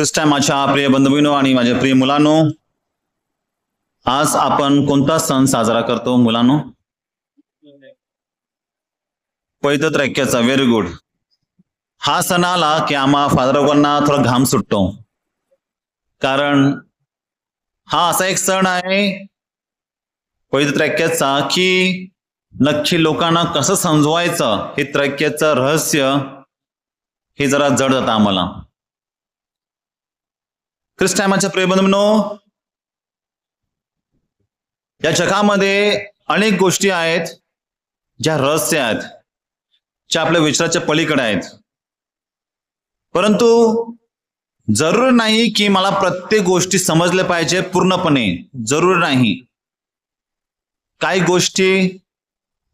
ख्रिस्त आहे माझ्या प्रिय बंधूंनो आणि माझ्या प्रिय मुलांनो, आज आपण कोणता सण साजरा करतो मुलांनो? पवित्र त्रैक्याचा. Very good. हा सण आला की आम्हा फादर लोकांना थोडा घाम सुटतो, कारण हा असा एक सण आहे पवित्र त्रैक्याचा की नक्की लोकांना कसं समजवायचं हे त्रैक्याचं रहस्य हे जरा जड जातं आम्हाला. ख्रिस्त आहे माझ्या प्रिय बंधूंनो, या जगामध्ये अनेक गोष्टी आहेत ज्या रहस्य आहेत, ज्या आपल्या विचाराच्या पलीकडे आहेत. परंतु जरूर नाही की मला प्रत्येक गोष्टी समजल्या पाहिजे पूर्णपणे, जरूर नाही. काही गोष्टी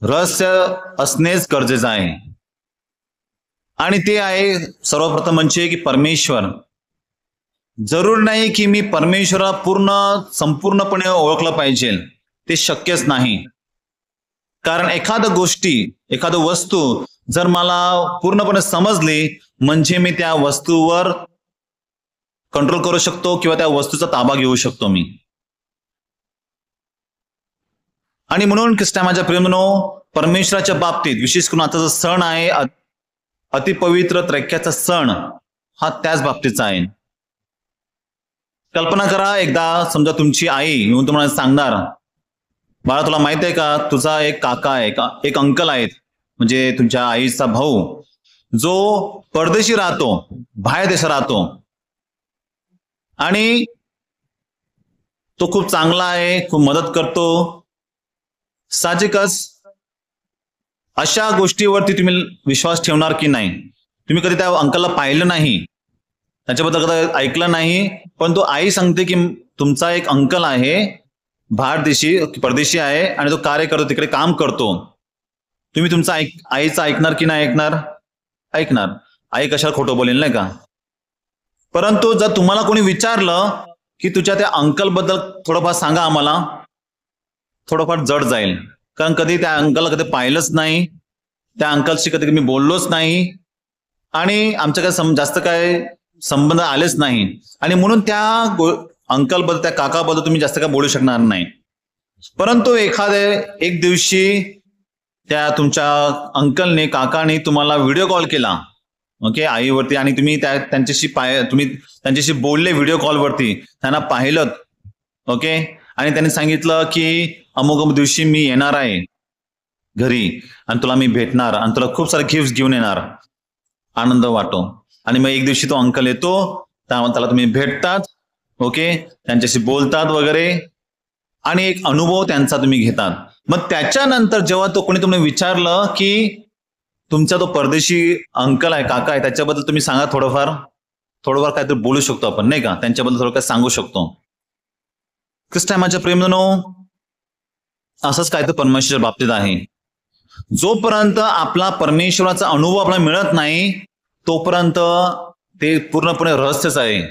रहस्य असणेच गरजेचं आहे, आणि ते आहे सर्वप्रथम म्हणजे की परमेश्वर. जरूर नाही की मी परमेश्वरा संपूर्णपणे ओळखलं पाहिजे, ते शक्यच नाही. कारण एखादी वस्तू जर मला पूर्णपणे समजली म्हणजे मी त्या वस्तूवर कंट्रोल करू शकतो किंवा त्या वस्तूचा ताबा घेऊ शकतो मी. आणि म्हणून ख्रिस्त माझ्या प्रेमनो, परमेश्वराच्या बाबतीत विशेष करून आता जो सण आहे अतिपवित्र त्रैक्याचा सण, हा त्याच बाबतीचा आहे. कल्पना करा, एकदा समजा तुमची आई येऊन तुम्हाला सांगणार, बाळा तुला माहित आहे का, तुझा एक काका आहे, एक अंकल आहेत, म्हणजे तुमच्या आईचा भाऊ, जो परदेशी राहतो, बाहेर देशात राहतो, आणि तो खूप चांगला आहे, खूप मदत करतो. साहजिकच अशा गोष्टीवरती तुम्ही विश्वास ठेवणार की नाही? तुम्ही कधी त्या अंकलला पाहिलं नाही, त्याच्याबद्दल कधी ऐकलं नाही, पण तो आई सांगते की तुमचा एक अंकल आहे, परदेशी आहे, आणि तो कार्य करतो, तिकडे काम करतो. तुम्ही तुमचा आईचं ऐकणार की नाही ऐकणार? ऐकणार. आई कशाला खोटं बोलेल, नाही का? परंतु जर तुम्हाला कोणी विचारलं की तुझ्या त्या अंकल बद्दल थोडंफार सांगा आम्हाला, थोडंफार जड जाईल. कारण कधी त्या अंकलला कधी पाहिलंच नाही, त्या अंकलशी कधी मी बोललोच नाही, आणि आमच्या काय जास्त काय संबंध आलेच नाही, आणि म्हणून त्या अंकल बद्दल, त्या काकाबद्दल तुम्ही जास्त काय बोलू शकणार नाही. परंतु एक दिवशी त्या तुमच्या अंकलने, काकाने तुम्हाला व्हिडिओ कॉल केला, ओके, आईवरती, आणि तुम्ही त्यांच्याशी बोलले व्हिडिओ कॉलवरती, त्यांना पाहिलं, ओके, आणि त्यांनी सांगितलं की अमुक दिवशी मी येणार आहे घरी, आणि तुला मी भेटणार, आणि तुला खूप सारे गिफ्ट घेऊन येणार, आनंद वाटो. आणि मग एक दिवशी तो अंकल येतो, त्याला तुम्ही भेटतात, ओके, त्यांच्याशी बोलतात वगैरे, आणि एक अनुभव त्यांचा तुम्ही घेतात. मग त्याच्यानंतर जेव्हा तो कोणी तुम्ही विचारलं की तुमचा तो परदेशी अंकल आहे, काका आहे, त्याच्याबद्दल तुम्ही सांगा, थोडंफार काहीतरी बोलू शकतो आपण, नाही का? त्यांच्याबद्दल थोडं काय सांगू शकतो. ख्रिस्त आहे माझ्या प्रेमजनो, असंच काय तर परमेश्वराच्या बाबतीत आहे. जोपर्यंत आपला परमेश्वराचा अनुभव आपल्याला मिळत नाही, तोपर्यंत ते पूर्णपणे रहस्यच आहे,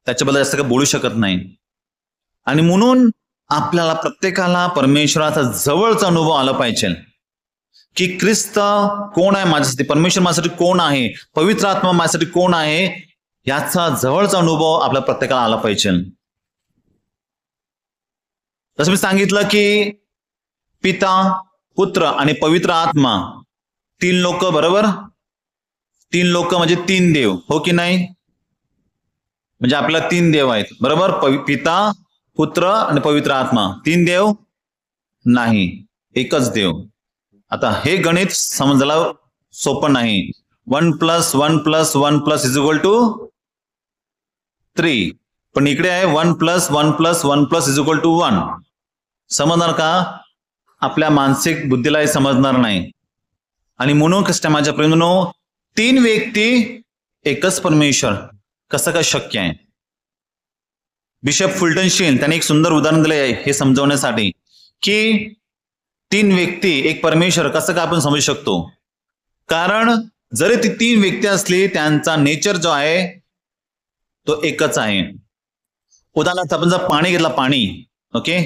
त्याच्याबद्दल जास्त काही बोलू शकत नाही. आणि म्हणून आपल्याला प्रत्येकाला परमेश्वराचा जवळचा अनुभव आला पाहिजे की ख्रिस्त कोण आहे माझ्यासाठी, परमेश्वर माझ्यासाठी कोण आहे, पवित्र आत्मा माझ्यासाठी कोण आहे, याचा जवळचा अनुभव आपल्या प्रत्येकाला आला पाहिजे. जसं मी सांगितलं की पिता, पुत्र आणि पवित्र आत्मा, 3 लोक, बरोबर? 3 लोक म्हणजे 3 देव, हो की नाही? म्हणजे आपल्याला 3 देव आहेत, बरोबर? पिता, पुत्र आणि पवित्र आत्मा. 3 देव नाही, एकच देव. आता हे गणित समजायला सोपं नाही. 1 + 1 + 1 = 3, पण इकडे आहे 1 + 1 + 1 = 1. समजणार का? आपल्या मानसिक बुद्धीलाही समजणार नाही. आणि म्हणून ख्रिस्त माझ्या प्रेमनो, 3 व्यक्ती एकच परमेश्वर, कसं काय शक्य आहे? बिशप फुलटनशील त्यांनी एक सुंदर उदाहरण दिलं आहे हे समजवण्यासाठी की 3 व्यक्ती एक परमेश्वर कसं काय आपण समजू शकतो. कारण जरी ती 3 व्यक्ती असली, त्यांचा नेचर जो आहे तो एकच आहे. उदाहरणार्थ आपण जर पाणी घेतला, पाणी, ओके,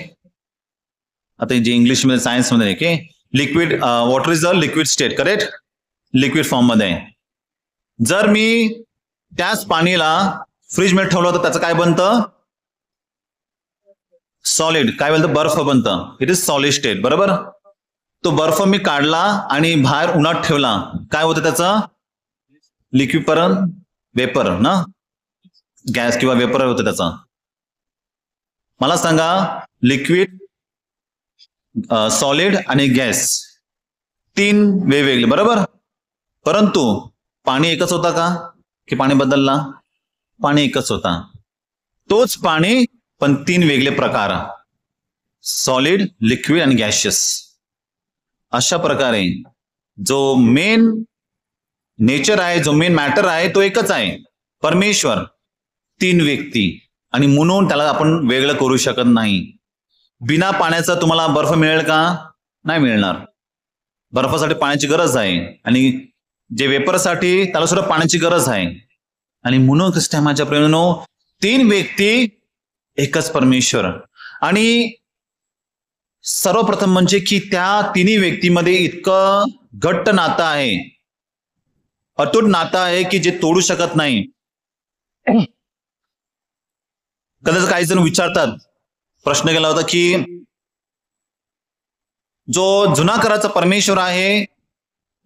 आता जे इंग्लिश मध्ये, सायन्स मध्ये, okay, liquid water is a liquid state, correct, liquid form मध्ये. जर मी त्याच पाणीला फ्रीजमध्ये ठेवलं तर त्याचं काय बनतं? सॉलिड. काय बनतं? बर्फ बनतं. It is solid state. बरोबर. तो बर्फ मी काढला आणि बाहेर उन्हात ठेवला, काय होतं त्याचं? लिक्विड वेपर ना, गॅस किंवा वेपर होतं त्याचा. मला सांगा, लिक्विड, सॉलिड आणि गॅस तीन वेगवेगळे. बरोबर. परंतु पाणी एकच होता का की पाणी बदलला? पाणी एकच होता. तोच पाणी पण तीन वेगळे प्रकार, सॉलिड, लिक्विड आणि गॅशियस. अशा प्रकारे जो मेन नेचर आहे, जो मेन मॅटर आहे तो एकच आहे, परमेश्वर. तीन व्यक्ती, आणि म्हणून त्याला आपण वेगळं करू शकत नाही. बिना पाण्याचा तुम्हाला बर्फ मिळेल का? नाही मिळणार. बर्फासाठी पाण्याची गरज आहे, आणि जे वेपरसाठी त्याला सुद्धा पाण्याची गरज आहे. आणि म्हणून ख्रिस्ता माझ्या प्रेमानो, तीन व्यक्ती एकच परमेश्वर. आणि सर्वप्रथम म्हणजे की त्या तिन्ही व्यक्तीमध्ये इतकं घट्ट नातं आहे, अतूट नातं आहे की जे तोडू शकत नाही. कदाचित काही जण विचारतात, प्रश्न केला होता की जो जुना कराचा परमेश्वर आहे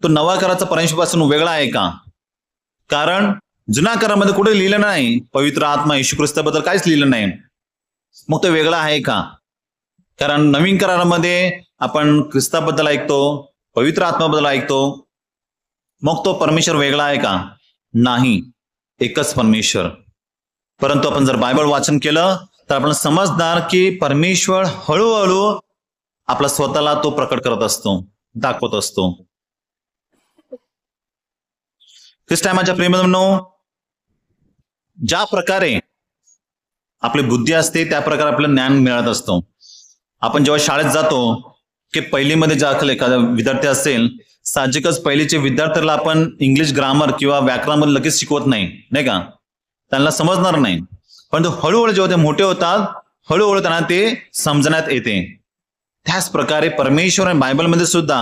तो नवा कराचा परमेश्वरापासून वेगळा आहे का? कारण जुना करामध्ये कुठे लिहिलं नाही पवित्र आत्मा येशू ख्रिस्ताबद्दल, काहीच लिहिलं नाही. मग तो वेगळा आहे का? कारण नवीन करारामध्ये आपण ख्रिस्ताबद्दल ऐकतो, पवित्र आत्माबद्दल ऐकतो. मग तो परमेश्वर वेगळा आहे का? नाही, एकच परमेश्वर. परंतु आपण जर बायबल वाचन केलं तर आपण समजणार की परमेश्वर हळूहळू आपला स्वतःला तो प्रकट करत असतो, दाखवत असतो. ख्रिस्ताच्या प्रेमानो, ज्या प्रकारे आपली बुद्धी असते त्या प्रकारे आपलं ज्ञान मिळत असतो. आपण जेव्हा शाळेत जातो की पहिलीमध्ये ज्या एखादा विद्यार्थी असेल, साहजिकच पहिलीचे विद्यार्थ्याला आपण इंग्लिश ग्रामर किंवा व्याकरणामध्ये लगेच शिकवत नाही, नाही का? त्यांना समजणार नाही. पण हळूहळू जेव्हा ते मोठे होतात, हळूहळू त्यांना ते समजण्यात येते. त्याच प्रकारे परमेश्वर आणि बायबलमध्ये सुद्धा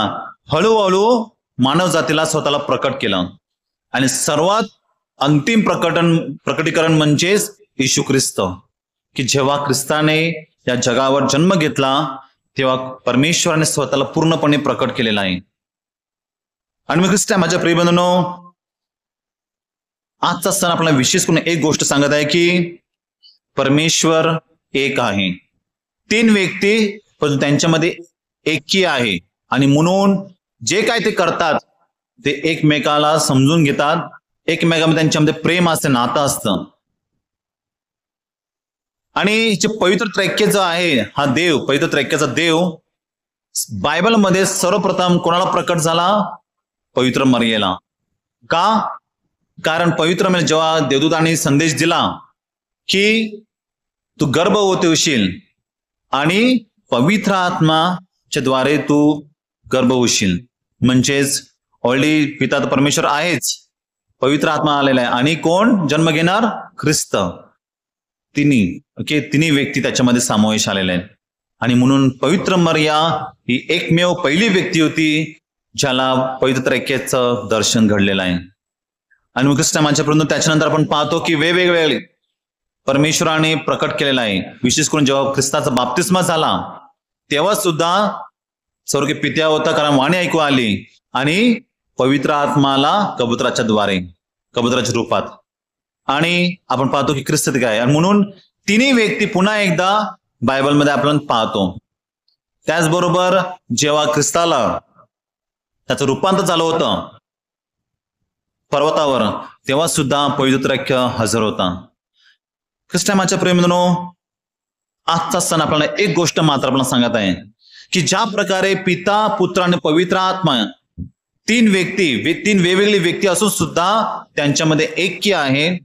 हळूहळू मानव जातीला स्वतःला प्रकट केलं. आणि सर्वात अंतिम प्रकटीकरण म्हणजेच येशू ख्रिस्त, की जेव्हा ख्रिस्ताने या जगावर जन्म घेतला तेव्हा परमेश्वराने स्वतःला पूर्णपणे प्रकट केलेला आहे. आणि मग ख्रिस्ता माझ्या प्रियबंधूंनो, आजचा सण आपल्याला विशेष करून एक गोष्ट सांगत आहे की परमेश्वर एक आहे. तीन व्यक्ती पण त्यांच्यामध्ये एकी आहे. आणि म्हणून जे काय ते करतात ते एकमेकाला समजून घेतात, एकमेकांमध्ये त्यांच्यामध्ये प्रेम असतं, नातं असतं. आणि जे पवित्र त्रैक्य जो आहे, हा देव, पवित्र त्रैक्याचा देव बायबलमध्ये सर्वप्रथम कोणाला प्रकट झाला? पवित्र मरियेला. का? कारण पवित्र मरिया जेव्हा देवदूताने संदेश दिला की तू गर्भवती होशील आणि पवित्र आत्माच्या द्वारे तू गर्भ होशील, म्हणजेच ऑलरेडी पिता परमेश्वर आहेच, पवित्र आत्मा आलेला आहे. आणि कोण जन्म घेणार? ख्रिस्त. तिन्ही व्यक्ती त्याच्यामध्ये समावेश आलेले आहेत. आणि म्हणून पवित्र मरिया ही एकमेव पहिली व्यक्ती होती ज्याला पवित्र त्रैक्याचं दर्शन घडलेलं आहे. आणि मग ख्रिस्ताच्या त्याच्यानंतर आपण पाहतो की वेगवेगळे परमेश्वराने प्रकट केलेला आहे. विशेष करून जेव्हा ख्रिस्ताचा बाप्तिस्मा झाला तेव्हा सुद्धा स्वर्गीय पित्या होता, कारण वाणी ऐकू आली आणि पवित्र आत्माला कबुतराच्या द्वारे, कबुतराच्या रूपात. आणि आपण पाहतो की ख्रिस्त काय. आणि म्हणून तिन्ही व्यक्ती पुन्हा एकदा बायबलमध्ये आपण पाहतो. त्याचबरोबर जेव्हा ख्रिस्ताला त्याचं रूपांतर झालं होतं पर्वतावर, तेव्हा सुद्धा पवित्र त्रैक्य हजर होता. ख्रिस्ताच्या प्रेमीनो, आजचा सण आपल्याला एक गोष्ट मात्र आपल्याला सांगत आहे की ज्या प्रकारे पिता, पुत्र आणि पवित्र आत्मा तीन वेगवेगळी व्यक्ती असून सुद्धा त्यांच्यामध्ये ऐक्य आहे,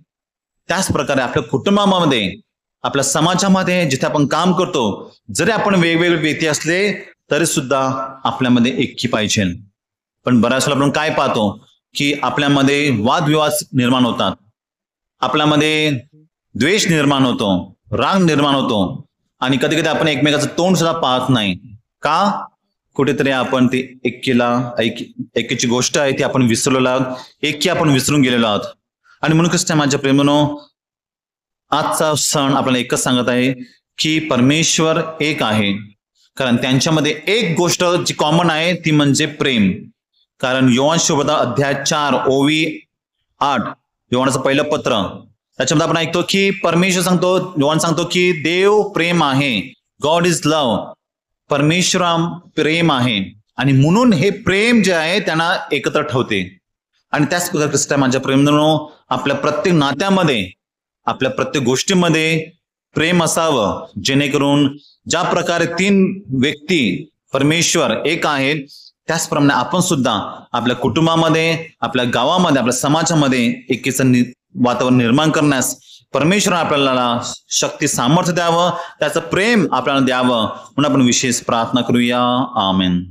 त्याच प्रकारे आपल्या कुटुंबामध्ये, आपल्या समाजामध्ये, जिथे आपण काम करतो, जरी आपण वेगवेगळे व्यक्ती असले तरी सुद्धा आपल्यामध्ये ऐक्य पाहिजे. पण बऱ्याच वेळा आपण काय पाहतो की आपल्यामध्ये वादविवाद निर्माण होतात, आपल्यामध्ये द्वेष निर्माण होतो, राग निर्माण होतो, आणि कधी कधी आपण एकमेकाचं तोंड सुद्धा पाहत नाही. का? कुठेतरी आपण ते ऐक्याची गोष्ट आहे ती आपण विसरलेलो आहोत, ऐक्य आपण विसरून गेलेलो आहोत. आणि म्हणून ख्रिस्ता माझ्या प्रेमानो, आजचा सण आपल्याला एकच सांगत आहे की परमेश्वर एक आहे, कारण त्यांच्यामध्ये एक गोष्ट जी कॉमन आहे ती म्हणजे प्रेम. कारण योहान शुभदा अध्याय 4 ओवी 8, योहानाचं पहिलं पत्र, त्याच्यामध्ये आपण ऐकतो की परमेश्वर सांगतो, योहान सांगतो की देव प्रेम आहे, गॉड इज लव्ह, परमेश्वर प्रेम आहे, आणि म्हणून हे प्रेम जे आहे त्यांना एकत्र ठेवते. आणि त्याच प्रकारे ख्रिस्ता माझ्या प्रेमानो, आपल्या प्रत्येक नात्यामध्ये, आपल्या प्रत्येक गोष्टीमध्ये प्रेम असावं, जेणेकरून ज्या प्रकारे 3 व्यक्ती परमेश्वर एक आहेत, त्याचप्रमाणे आपण सुद्धा आपल्या कुटुंबामध्ये, आपल्या गावामध्ये, आपल्या समाजामध्ये एकीचं वातावरण निर्माण करण्यास परमेश्वर आपल्याला शक्ती सामर्थ्य द्यावं, त्याचं प्रेम आपल्याला द्यावं म्हणून आपण विशेष प्रार्थना करूया. आमेन.